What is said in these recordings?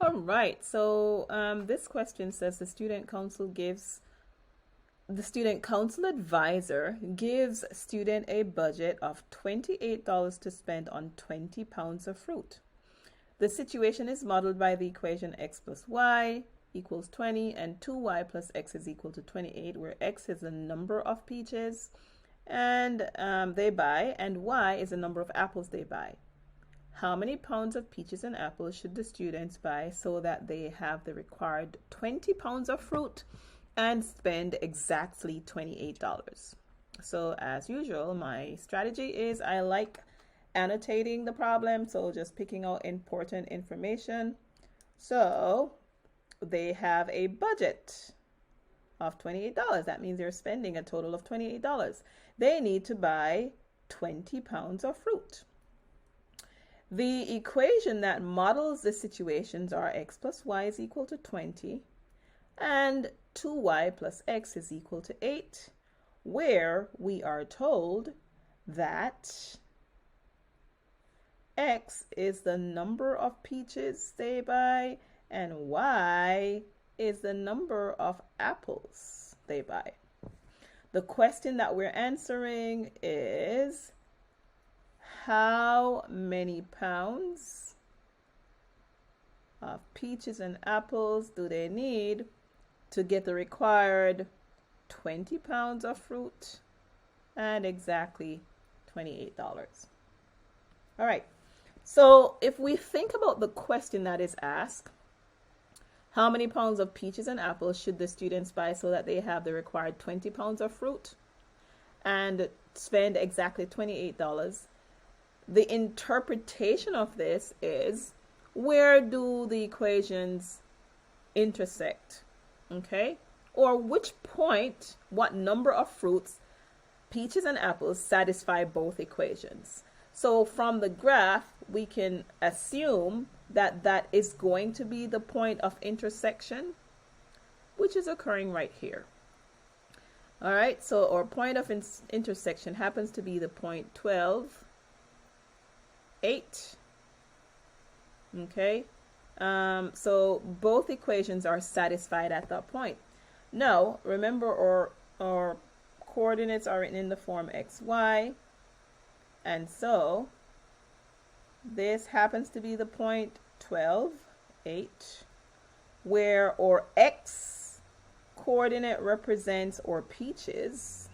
All right. So this question says the student council advisor gives student a budget of $28 to spend on 20 pounds of fruit. The situation is modeled by the equation x plus y equals 20 and 2y plus x is equal to 28, where x is the number of peaches and they buy, and y is the number of apples they buy. How many pounds of peaches and apples should the students buy so that they have the required 20 pounds of fruit and spend exactly $28? So, as usual, my strategy is I like annotating the problem, so just picking out important information. So, they have a budget of $28. That means they're spending a total of $28. They need to buy 20 pounds of fruit. The equation that models the situations are x plus y is equal to 20 and 2y plus x is equal to 8, where we are told that x is the number of peaches they buy and y is the number of apples they buy. The question that we're answering is how many pounds of peaches and apples do they need to get the required 20 pounds of fruit and exactly $28? All right. So if we think about the question that is asked, how many pounds of peaches and apples should the students buy so that they have the required 20 pounds of fruit and spend exactly $28? The interpretation of this is, where do the equations intersect? Okay? Or which point, what number of fruits, peaches and apples, satisfy both equations? So from the graph, we can assume that that is going to be the point of intersection, which is occurring right here. All right, so our point of intersection happens to be the point 12, 8. Okay, so both equations are satisfied at that point. Now, remember our coordinates are written in the form x, y, and so this happens to be the point 12, 8, where our x coordinate represents our peaches,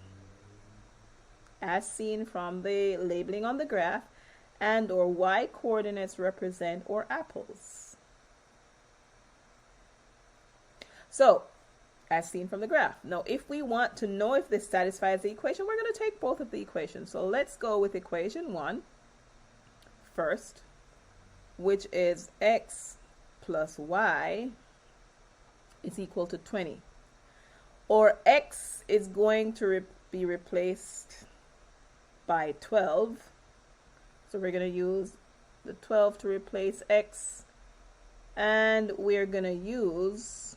as seen from the labeling on the graph, and our y coordinates represent our apples. So, as seen from the graph. Now, if we want to know if this satisfies the equation, we're going to take both of the equations. So let's go with equation 1 first, which is x plus y is equal to 20. Or x is going to be replaced by 12. So we're going to use the 12 to replace x, and we're going to use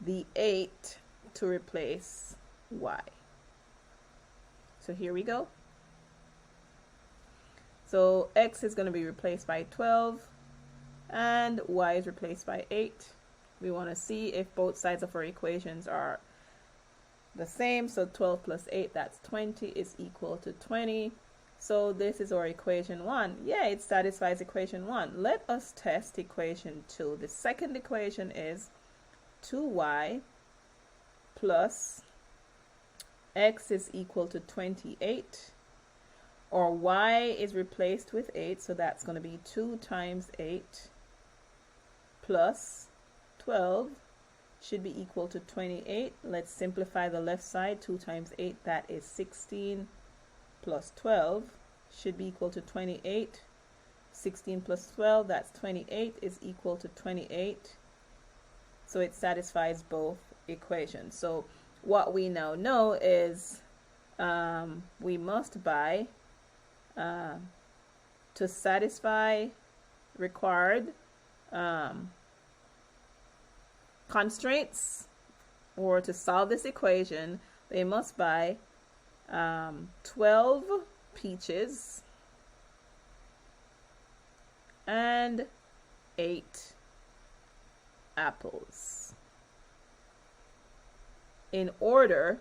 the 8 to replace y. So here we go. So x is going to be replaced by 12 and y is replaced by 8. We want to see if both sides of our equations are the same. So 12 plus 8, that's 20, is equal to 20. So this is our equation 1. Yeah, it satisfies equation 1. Let us test equation 2. The second equation is 2y plus x is equal to 28, or y is replaced with 8, so that's going to be 2 times 8 plus 12 should be equal to 28. Let's simplify the left side. 2 times 8, that is 16, plus 12 should be equal to 28. 16 plus 12, that's 28, is equal to 28. So it satisfies both equations. So what we now know is we must buy, to satisfy required constraints, or to solve this equation, they must buy 12 peaches and 8 apples in order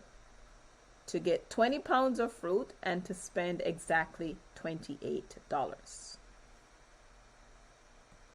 to get 20 pounds of fruit and to spend exactly $28.